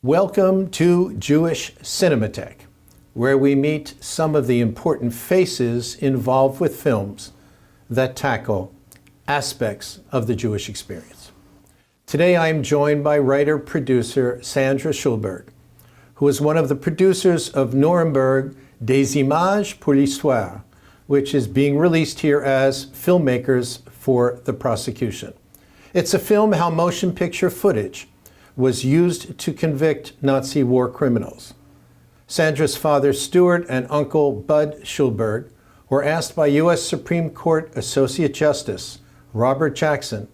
Welcome to Jewish Cinémathèque, where we meet some of the important faces involved with films that tackle aspects of the Jewish experience. Today I am joined by writer-producer Sandra Schulberg, who is one of the producers of Nuremberg des Images pour l'Histoire, which is being released here as Filmmakers for the Prosecution. It's a film how motion picture footage was used to convict Nazi war criminals. Sandra's father, Stuart, and uncle, Bud Schulberg, were asked by U.S. Supreme Court Associate Justice Robert Jackson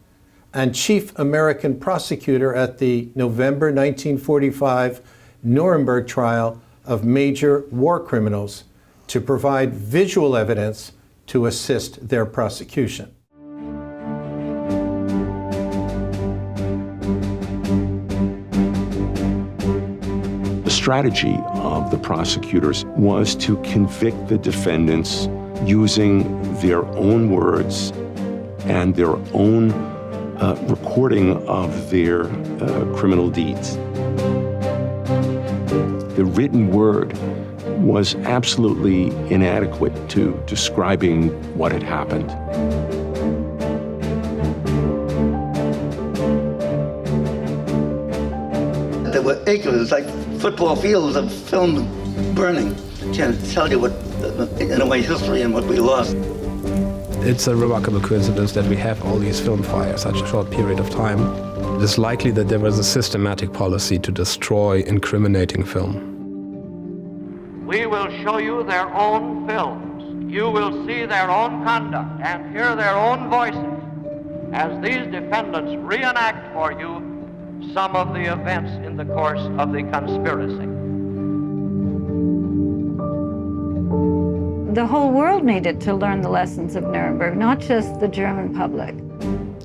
and chief American prosecutor at the November 1945 Nuremberg trial of major war criminals to provide visual evidence to assist their prosecution. The strategy of the prosecutors was to convict the defendants using their own words and their own recording of their criminal deeds. The written word was absolutely inadequate to describing what had happened. There were acres, like football fields of film burning. Can't tell you what, in a way, history and what we lost. It's a remarkable coincidence that we have all these film fires such a short period of time. It is likely that there was a systematic policy to destroy incriminating film. We will show you their own films. You will see their own conduct and hear their own voices as these defendants reenact for you some of the events in the course of the conspiracy. The whole world needed to learn the lessons of Nuremberg, not just the German public.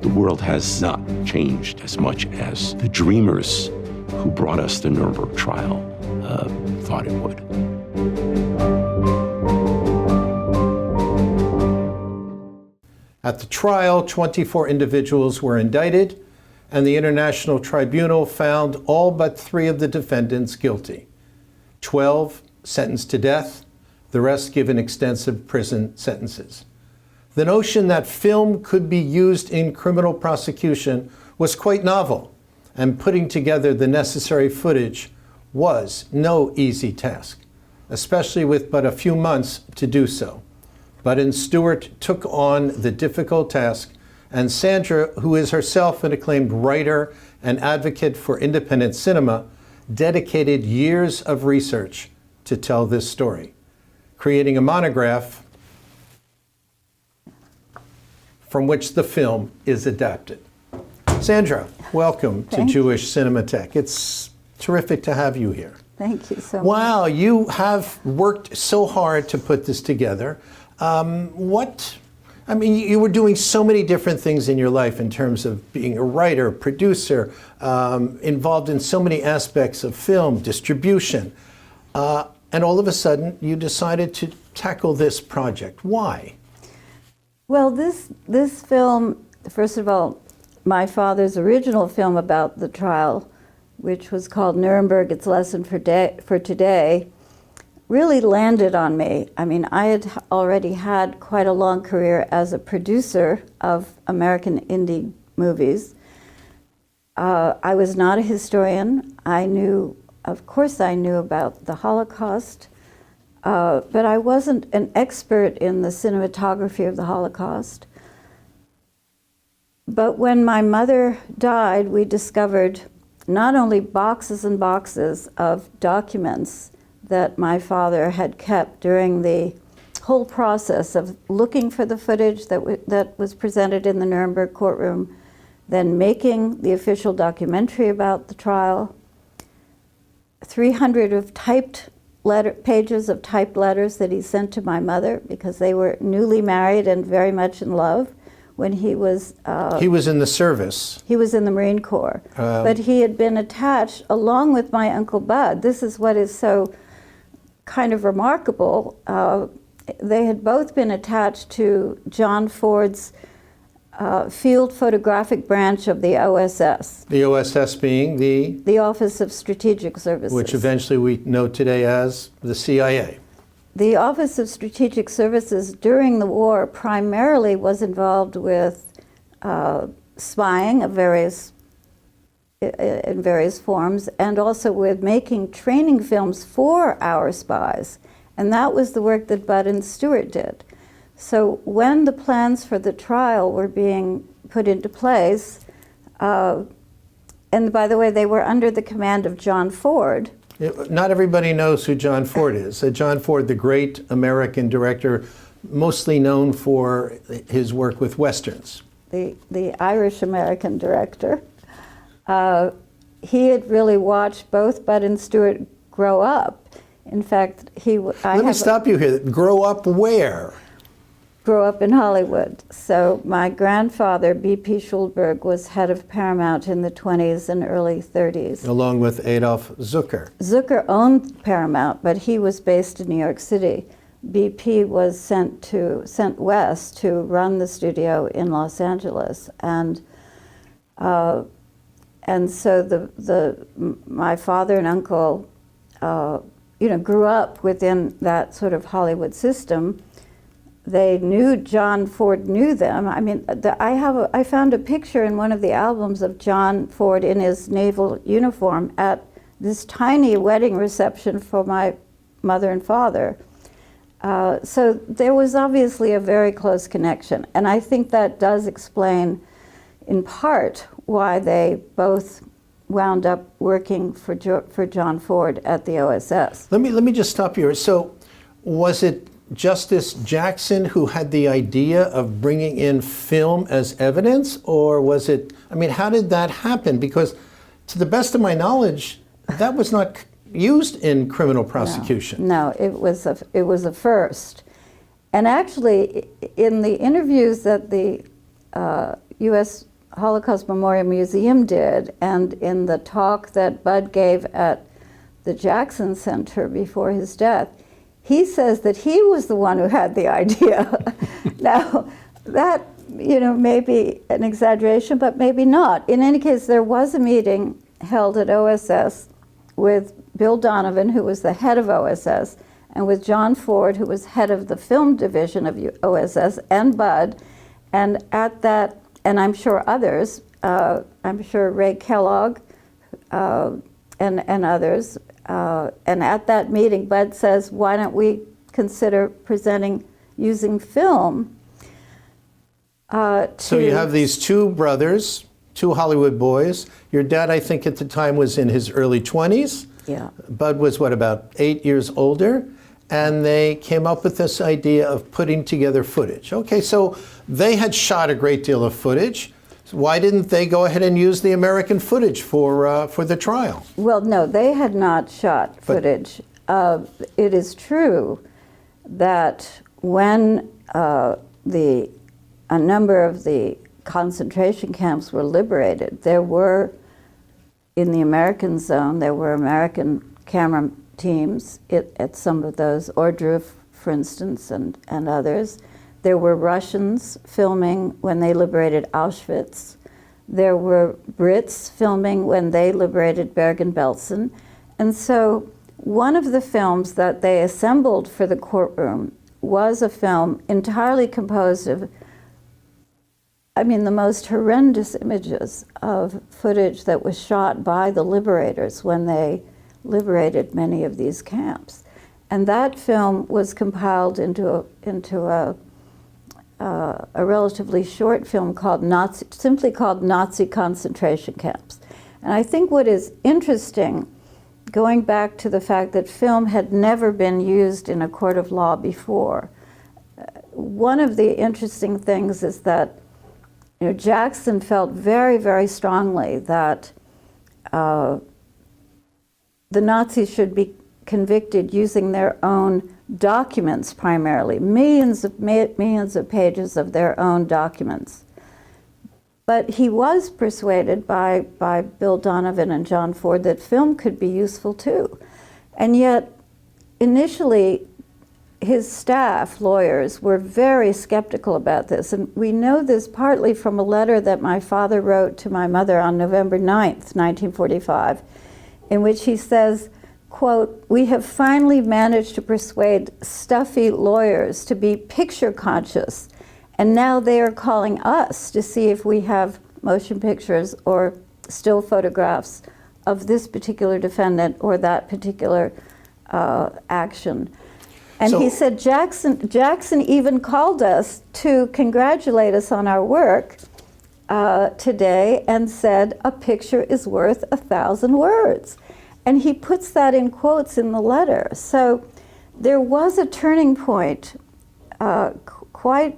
The world has not changed as much as the dreamers who brought us the Nuremberg trial thought it would. At the trial, 24 individuals were indicted, and the International Tribunal found all but 3 of the defendants guilty. 12 sentenced to death, the rest given extensive prison sentences. The notion that film could be used in criminal prosecution was quite novel, and putting together the necessary footage was no easy task, especially with but a few months to do so. Bud and Stuart took on the difficult task, and Sandra, who is herself an acclaimed writer and advocate for independent cinema, dedicated years of research to tell this story, creating a monograph from which the film is adapted. Sandra, welcome to Jewish Cinémathèque. It's terrific to have you here. Thank you so much. Wow, you have worked so hard to put this together. You were doing so many different things in your life in terms of being a writer, producer, involved in so many aspects of film, distribution. And all of a sudden, you decided to tackle this project. Why? Well, this film, first of all, my father's original film about the trial, which was called Nuremberg, Its Lesson for Today, really landed on me. I mean, I had already had quite a long career as a producer of American indie movies. I was not a historian. Of course I knew about the Holocaust, but I wasn't an expert in the cinematography of the Holocaust. But when my mother died, we discovered not only boxes and boxes of documents that my father had kept during the whole process of looking for the footage that was presented in the Nuremberg courtroom, then making the official documentary about the trial, 300 of pages of typed letters that he sent to my mother because they were newly married and very much in love when he was... he was in the service. He was in the Marine Corps. But he had been attached, along with my Uncle Bud. This is what is so kind of remarkable. They had both been attached to John Ford's field photographic branch of the OSS. The OSS being The Office of Strategic Services. which eventually we know today as the CIA. The Office of Strategic Services during the war primarily was involved with spying of in various forms, and also with making training films for our spies. And that was the work that Budd and Stewart did. So when the plans for the trial were being put into place, and by the way, they were under the command of John Ford. Not everybody knows who John Ford is. John Ford, the great American director, mostly known for his work with Westerns. The Irish-American director. He had really watched both Budd and Stewart grow up. In fact, Let me stop you here. Grow up where? Grew up in Hollywood. So my grandfather, B.P. Schulberg, was head of Paramount in the 20s and early 30s. Along with Adolf Zucker. Zucker owned Paramount, but he was based in New York City. BP was sent west to run the studio in Los Angeles, and so my father and uncle, grew up within that sort of Hollywood system. They knew John Ford knew them. I mean, I found a picture in one of the albums of John Ford in his naval uniform at this tiny wedding reception for my mother and father. So there was obviously a very close connection, and I think that does explain, in part, why they both wound up working for John Ford at the OSS. Let me just stop you here. So, was it Justice Jackson who had the idea of bringing in film as evidence, or was it? I mean, how did that happen? Because, to the best of my knowledge, that was not used in criminal prosecution. No, it was a first. And actually, in the interviews that the U.S. Holocaust Memorial Museum did, and in the talk that Budd gave at the Jackson Center before his death, he says that he was the one who had the idea. Now, that may be an exaggeration, but maybe not. In any case, there was a meeting held at OSS with Bill Donovan, who was the head of OSS, and with John Ford, who was head of the film division of OSS, and Budd. And at that, and I'm sure others, I'm sure Ray Kellogg and others, and at that meeting, Budd says, why don't we consider using film So you have these two brothers, two Hollywood boys. Your dad, I think at the time, was in his early 20s. Yeah. Budd was, about 8 years older? And they came up with this idea of putting together footage. Okay, so they had shot a great deal of footage. So why didn't they go ahead and use the American footage for the trial? Well, no, they had not shot footage. It is true that when a number of the concentration camps were liberated, there were, in the American zone, there were American camera teams at some of those, Ordroof, for instance, and others. There were Russians filming when they liberated Auschwitz. There were Brits filming when they liberated Bergen-Belsen. And so one of the films that they assembled for the courtroom was a film entirely composed of, the most horrendous images of footage that was shot by the liberators when they liberated many of these camps. And that film was compiled into a relatively short film simply called Nazi Concentration Camps. And I think what is interesting, going back to the fact that film had never been used in a court of law before, one of the interesting things is that Jackson felt very, very strongly that the Nazis should be convicted using their own documents primarily, millions of pages of their own documents. But he was persuaded by Bill Donovan and John Ford that film could be useful too. And yet, initially, his staff, lawyers, were very skeptical about this. And we know this partly from a letter that my father wrote to my mother on November 9th, 1945, in which he says, quote, "We have finally managed to persuade stuffy lawyers to be picture conscious, and now they are calling us to see if we have motion pictures or still photographs of this particular defendant or that particular action." And So, he said, Jackson even called us to congratulate us on our work today and said, "A picture is worth 1,000 words." And he puts that in quotes in the letter. So there was a turning point quite,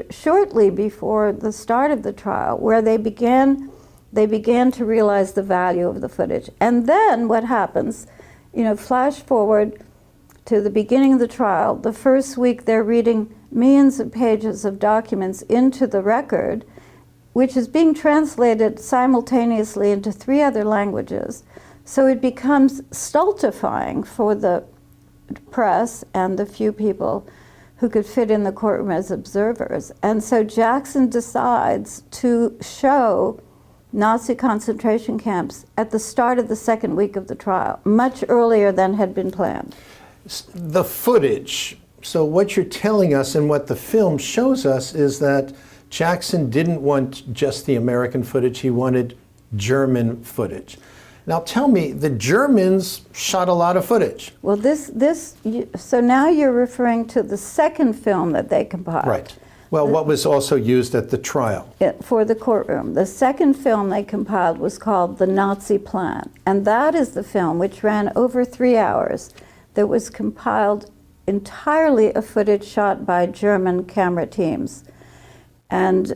shortly before the start of the trial, where they began to realize the value of the footage. And then what happens, flash forward to the beginning of the trial. The first week they're reading millions of pages of documents into the record, which is being translated simultaneously into 3 other languages. So it becomes stultifying for the press and the few people who could fit in the courtroom as observers. And so Jackson decides to show Nazi concentration camps at the start of the second week of the trial, much earlier than had been planned. the footage. So what you're telling us and what the film shows us is that Jackson didn't want just the American footage, he wanted German footage. Now tell me, the Germans shot a lot of footage. Well, so now you're referring to the second film that they compiled. Right. Well, what was also used at the trial? For the courtroom. The second film they compiled was called The Nazi Plan. And that is the film which ran over 3 hours that was compiled entirely of footage shot by German camera teams. And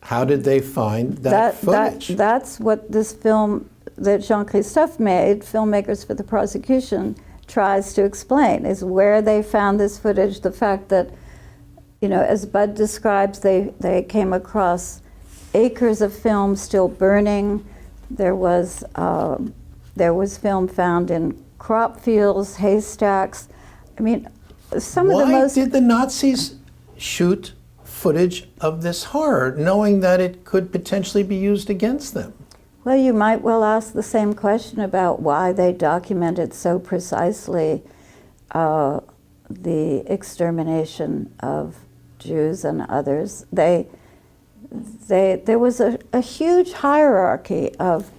how did they find that footage? That's what this film that Jean-Christophe made, Filmmakers for the Prosecution, tries to explain, is where they found this footage, the fact that, as Bud describes, they came across acres of film still burning. There was film found in crop fields, haystacks. I mean, some of the most... Why did the Nazis shoot footage of this horror, knowing that it could potentially be used against them? Well, you might well ask the same question about why they documented so precisely the extermination of Jews and others. There was a huge hierarchy of,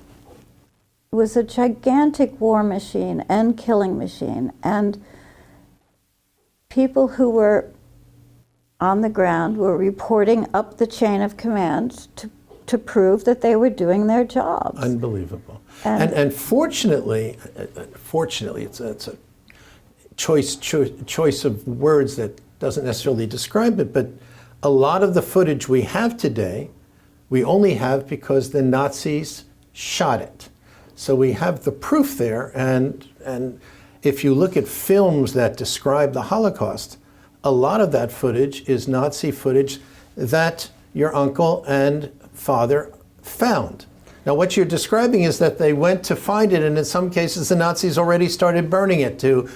it was a gigantic war machine and killing machine, and people who were on the ground were reporting up the chain of command to prove that they were doing their jobs. Unbelievable. And fortunately, it's a choice of words that doesn't necessarily describe it, but a lot of the footage we have today, we only have because the Nazis shot it. So we have the proof there, and if you look at films that describe the Holocaust, a lot of that footage is Nazi footage that your uncle and father found. Now what you're describing is that they went to find it, and in some cases the Nazis already started burning it to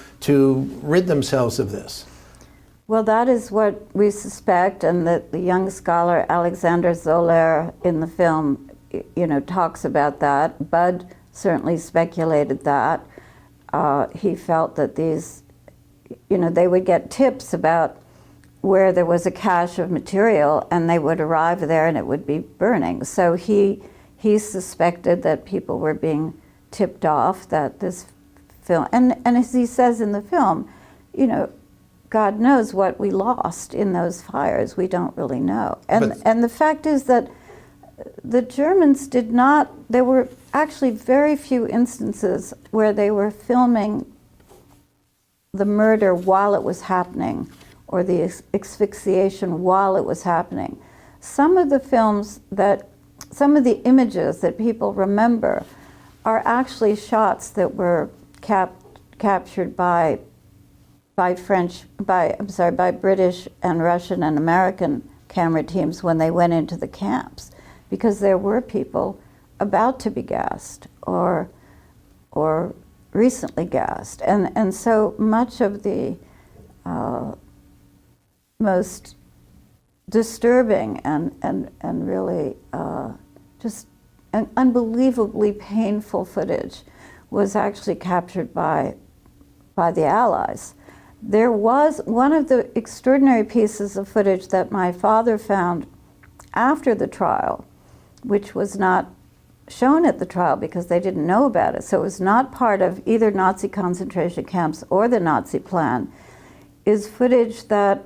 rid themselves of this. Well, that is what we suspect, and that the young scholar Alexander Zoller in the film, talks about that. Bud certainly speculated that. He felt that these, they would get tips about where there was a cache of material, and they would arrive there and it would be burning. So he suspected that people were being tipped off that this film, and as he says in the film, God knows what we lost in those fires. We don't really know. And the fact is that the Germans did not, there were actually very few instances where they were filming the murder while it was happening, or the asphyxiation while it was happening. Some of the images that people remember are actually shots that were captured by British and Russian and American camera teams when they went into the camps, because there were people about to be gassed or recently gassed. And so much of the most disturbing and really just an unbelievably painful footage was actually captured by the Allies. There was one of the extraordinary pieces of footage that my father found after the trial, which was not shown at the trial because they didn't know about it. So it was not part of either Nazi concentration camps or the Nazi plan, is footage that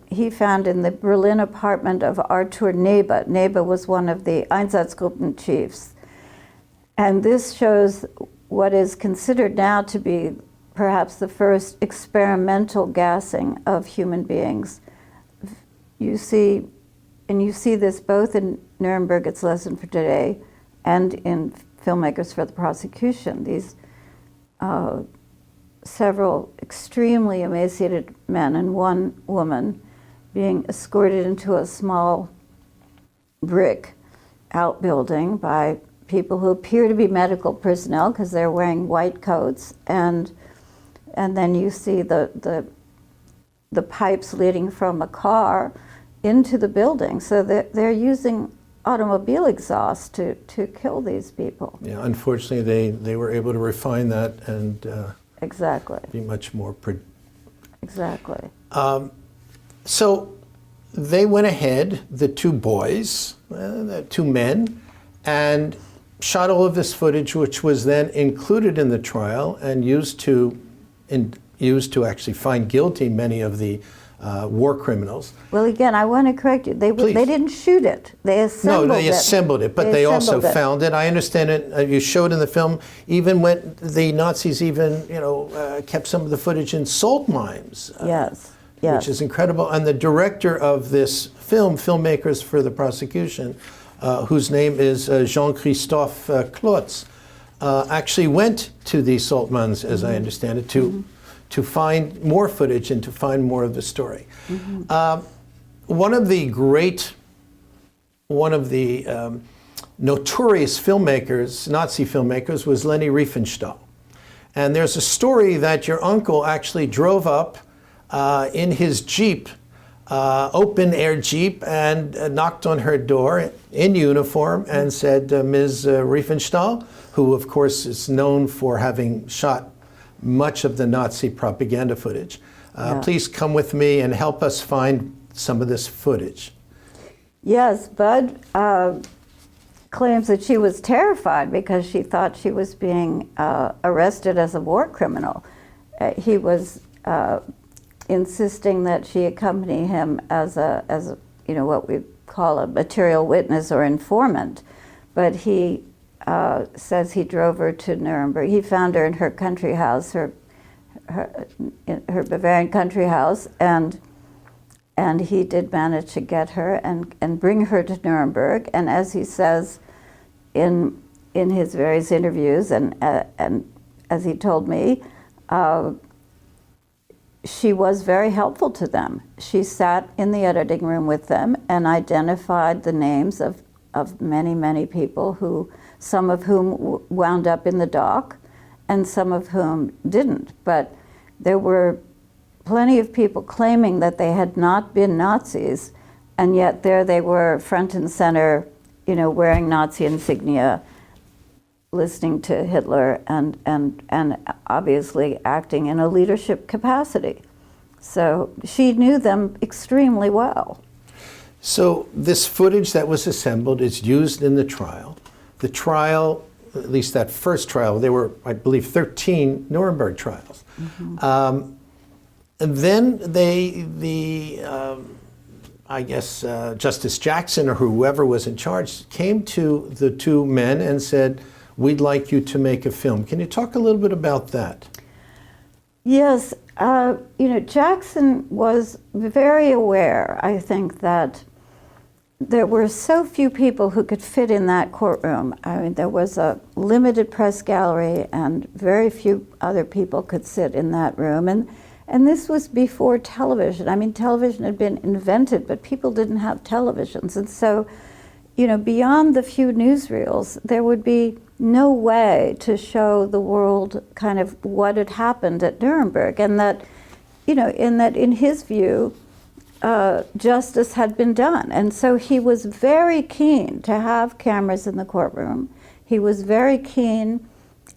he found in the Berlin apartment of Arthur Nebe. Nebe was one of the Einsatzgruppen chiefs. And this shows what is considered now to be perhaps the first experimental gassing of human beings. You see this both in Nuremberg, It's a Lesson for Today, and in Filmmakers for the Prosecution. These several extremely emaciated men and one woman being escorted into a small brick outbuilding by people who appear to be medical personnel because they're wearing white coats, and then you see the pipes leading from a car into the building. So they're using automobile exhaust to kill these people. Yeah, unfortunately, they were able to refine that and exactly be much more. Exactly. So they went ahead, the two boys, the two men, and shot all of this footage, which was then included in the trial and used to actually find guilty many of the war criminals. Well, again, I want to correct you. They didn't shoot it. They assembled it. No, they assembled it, but they also found it. I understand it. You showed in the film, even when the Nazis kept some of the footage in salt mines. Yes. Which is incredible. And the director of this film, Filmmakers for the Prosecution, whose name is Jean-Christophe Klotz, actually went to these salt mines, as I understand it, to find more footage and to find more of the story. One of the notorious filmmakers, Nazi filmmakers, was Leni Riefenstahl. And there's a story that your uncle actually drove up in his Jeep, open air Jeep, and knocked on her door in uniform and said, Ms. Riefenstahl, who of course is known for having shot much of the Nazi propaganda footage, please come with me and help us find some of this footage. Yes, Bud claims that she was terrified because she thought she was being arrested as a war criminal. He was insisting that she accompany him as what we call a material witness or informant, but he says he drove her to Nuremberg. He found her in her country house, her Bavarian country house, and he did manage to get her and bring her to Nuremberg. And as he says in his various interviews, and as he told me, she was very helpful to them. She sat in the editing room with them and identified the names of many, many people who, some of whom wound up in the dock and some of whom didn't. But there were plenty of people claiming that they had not been Nazis, and yet there they were front and center, wearing Nazi insignia, listening to Hitler and obviously acting in a leadership capacity. So she knew them extremely well. So this footage that was assembled is used in the trial. The trial, at least that first trial, there were, I believe, 13 Nuremberg trials. And then Justice Jackson or whoever was in charge came to the two men and said, we'd like you to make a film. Can you talk a little bit about that? Yes, Jackson was very aware, I think, that there were so few people who could fit in that courtroom. I mean, there was a limited press gallery and very few other people could sit in that room. And this was before television. I mean, television had been invented, but people didn't have televisions. And so, beyond the few newsreels, there would be no way to show the world kind of what had happened at Nuremberg, and that, in his view, justice had been done. And so he was very keen to have cameras in the courtroom. He was very keen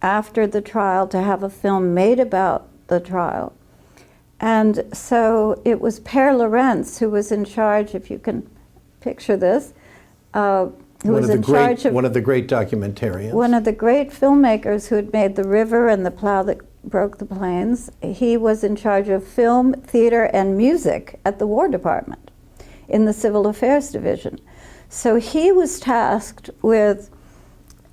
after the trial to have a film made about the trial. And so it was Per Lorentz who was in charge, if you can picture this, who was in charge of one of the great documentarians. One of the great filmmakers who had made The River and The Plow That Broke the Plains. He was in charge of film, theater, and music at the War Department in the Civil Affairs Division. So he was tasked with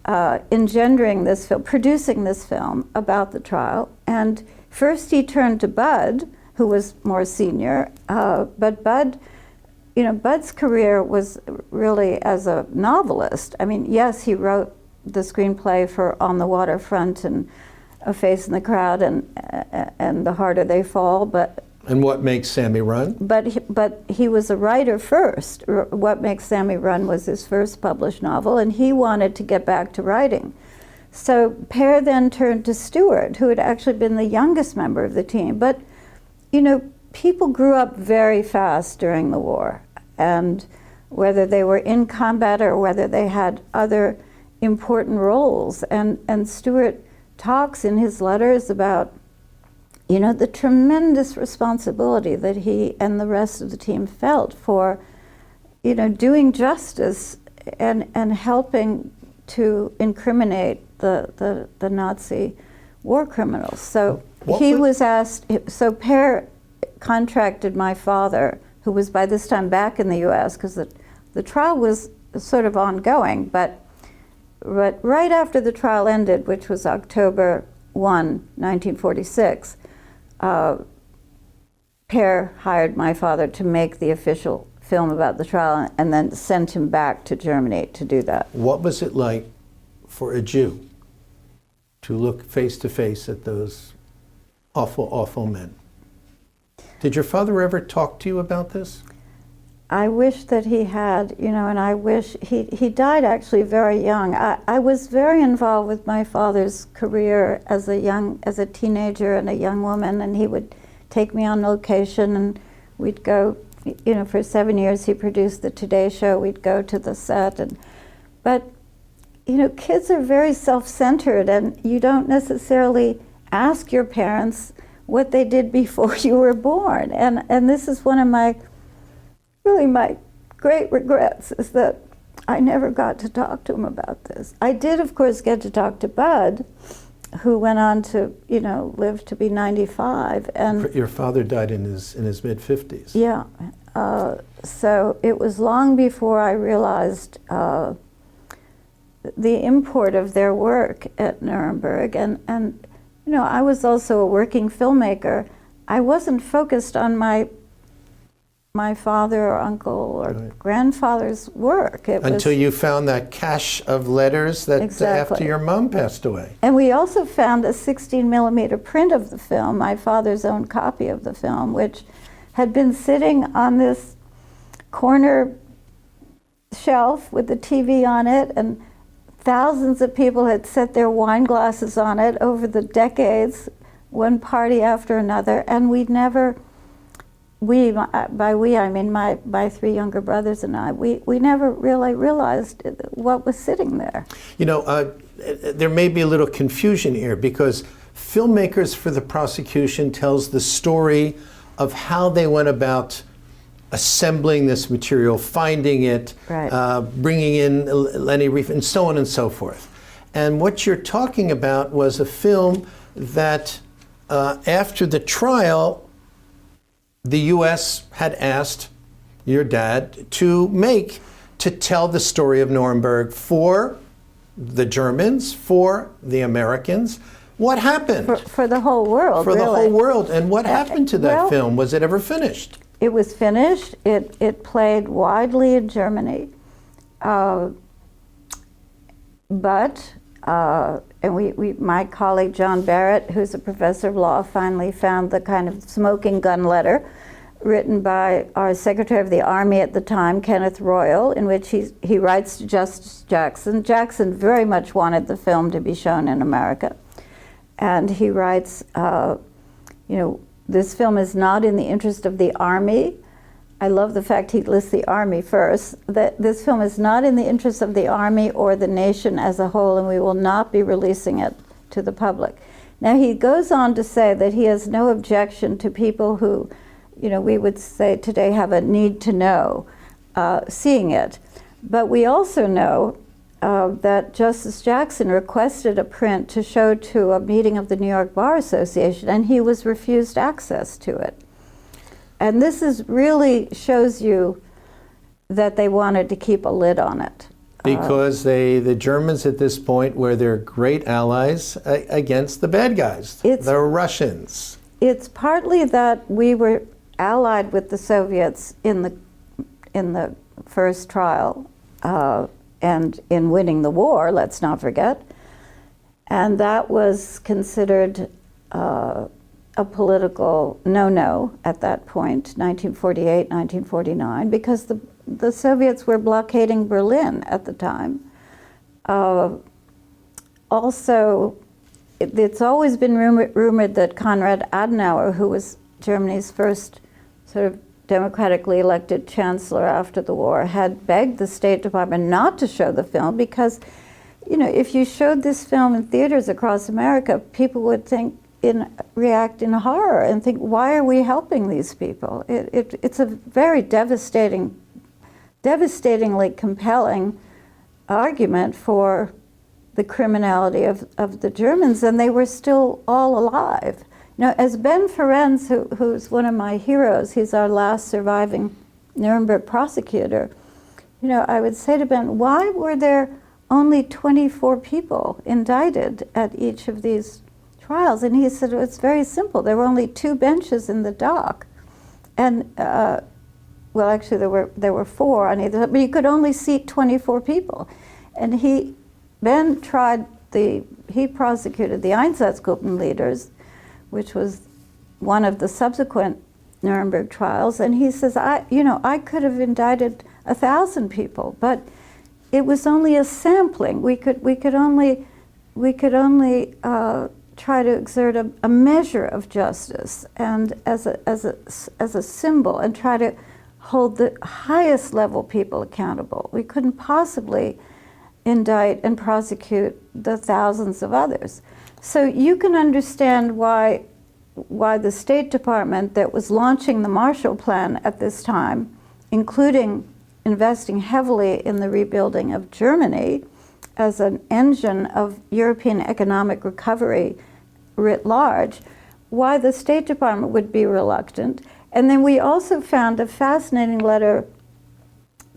engendering this film, producing this film about the trial. And first he turned to Bud, who was more senior, but Bud, Bud's career was really as a novelist. I mean, yes, he wrote the screenplay for On the Waterfront and A Face in the Crowd and The Harder They Fall, but... And What Makes Sammy Run? But he was a writer first. What Makes Sammy Run was his first published novel, and he wanted to get back to writing. So Per then turned to Stuart, who had actually been the youngest member of the team. But, people grew up very fast during the war, and whether they were in combat or whether they had other important roles. And Stuart talks in his letters about, the tremendous responsibility that he and the rest of the team felt for, doing justice and helping to incriminate the Nazi war criminals. So he was asked, so Per contracted my father, who was by this time back in the US, because the trial was sort of ongoing, but right after the trial ended, which was October 1, 1946, Per hired my father to make the official film about the trial and then sent him back to Germany to do that. What was it like for a Jew to look face to face at those awful, awful men? Did your father ever talk to you about this? I wish that he had, and I wish he died actually very young. I was very involved with my father's career as a teenager and a young woman, and he would take me on location, and we'd go, for 7 years he produced the Today Show. We'd go to the set, but kids are very self-centered, and you don't necessarily ask your parents what they did before you were born. And this is one of my great regrets, is that I never got to talk to him about this. I did, of course, get to talk to Bud, who went on to, live to be 95. And your father died in his mid-50s. Yeah. So it was long before I realized the import of their work at Nuremberg. And I was also a working filmmaker. I wasn't focused on my father or uncle or grandfather's work. Until you found that cache of letters that after your mom passed away. And we also found a 16mm print of the film, my father's own copy of the film, which had been sitting on this corner shelf with the TV on it, and thousands of people had set their wine glasses on it over the decades, one party after another, and by we I mean my three younger brothers and I, we never really realized what was sitting there. There may be a little confusion here, because Filmmakers for the Prosecution tells the story of how they went about assembling this material, finding it, bringing in Leni Riefenstahl, and so on and so forth. And what you're talking about was a film that after the trial, the U.S. had asked your dad to tell the story of Nuremberg for the Germans, for the Americans. What happened? For the whole world, For the whole world. And what happened to that film? Was it ever finished? It was finished. It played widely in Germany. My colleague John Barrett, who's a professor of law, finally found the kind of smoking gun letter written by our Secretary of the Army at the time, Kenneth Royal, in which he writes to Justice Jackson. Jackson very much wanted the film to be shown in America. And he writes, this film is not in the interest of the Army. I love the fact he lists the Army first. That this film is not in the interest of the Army or the nation as a whole, and we will not be releasing it to the public. Now, he goes on to say that he has no objection to people who, we would say today have a need to know, seeing it. But we also know that Justice Jackson requested a print to show to a meeting of the New York Bar Association, and he was refused access to it. And this really shows you that they wanted to keep a lid on it. Because the Germans at this point were their great allies against the bad guys, the Russians. It's partly that we were allied with the Soviets in the first trial and in winning the war, let's not forget. And that was considered a political no-no at that point, 1948, 1949, because the Soviets were blockading Berlin at the time. Also, it's always been rumored that Konrad Adenauer, who was Germany's first sort of democratically elected chancellor after the war, had begged the State Department not to show the film because, if you showed this film in theaters across America, people would react in horror and think, why are we helping these people? It's a very devastatingly compelling argument for the criminality of the Germans, and they were still all alive. As Ben Ferencz, who's one of my heroes, he's our last surviving Nuremberg prosecutor, I would say to Ben, why were there only 24 people indicted at each of these trials? And he said, it's very simple. There were only 2 benches in the dock. And, well, actually, there were 4 on either side, but you could only seat 24 people. And Ben he prosecuted the Einsatzgruppen leaders, which was one of the subsequent Nuremberg trials. And he says, I could have indicted 1,000 people, but it was only a sampling. We could only try to exert a measure of justice and as a symbol, and try to hold the highest level people accountable. We couldn't possibly indict and prosecute the thousands of others. So you can understand why the State Department, that was launching the Marshall Plan at this time, including investing heavily in the rebuilding of Germany as an engine of European economic recovery writ large, why the State Department would be reluctant. And then we also found a fascinating letter,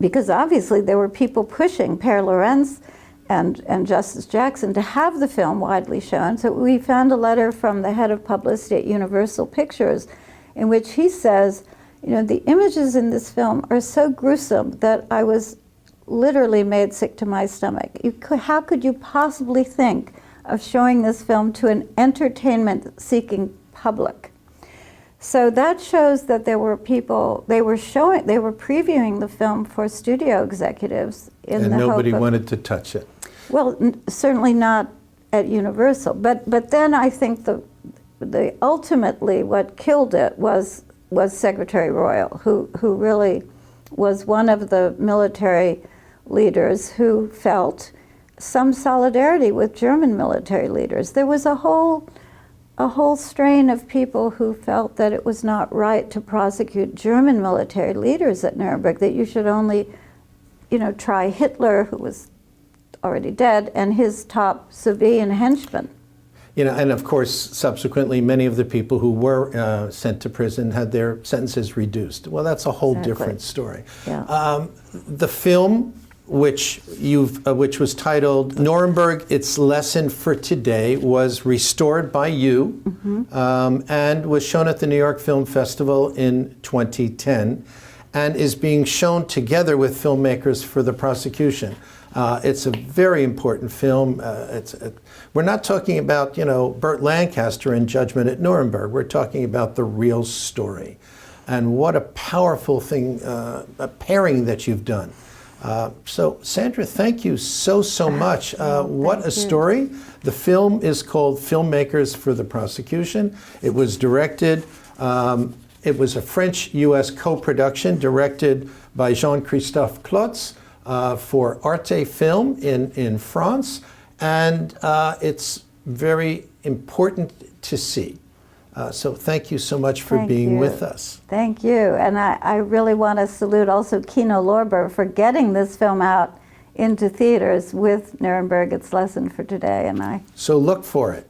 because obviously there were people pushing Père Lorenz and Justice Jackson to have the film widely shown. So we found a letter from the head of publicity at Universal Pictures in which he says, the images in this film are so gruesome that I was literally made sick to my stomach. How could you possibly think of showing this film to an entertainment-seeking public? So that shows that there were people, they were previewing the film for studio executives in the hope of... And nobody wanted to touch it. Well, certainly not at Universal. But then I think the ultimately what killed it was Secretary Royal, who really was one of the military leaders who felt some solidarity with German military leaders. There was a whole strain of people who felt that it was not right to prosecute German military leaders at Nuremberg, that you should only, try Hitler, who was already dead, and his top civilian henchmen. And of course, subsequently, many of the people who were sent to prison had their sentences reduced. Well, that's a whole different story. Yeah. The film, which was titled Nuremberg, Its Lesson for Today, was restored by you and was shown at the New York Film Festival in 2010 and is being shown together with Filmmakers for the Prosecution. It's a very important film. We're not talking about, Burt Lancaster and Judgment at Nuremberg. We're talking about the real story. And what a powerful thing, a pairing that you've done. So Sandra, thank you so much. What a story. The film is called Filmmakers for the Prosecution. It was directed, it was a French-US co-production directed by Jean-Christophe Clotz for Arte Film in France. And it's very important to see. So thank you so much for being with us. Thank you. And I really want to salute also Kino Lorber for getting this film out into theaters with Nuremberg, Its Lesson for Today. And So look for it.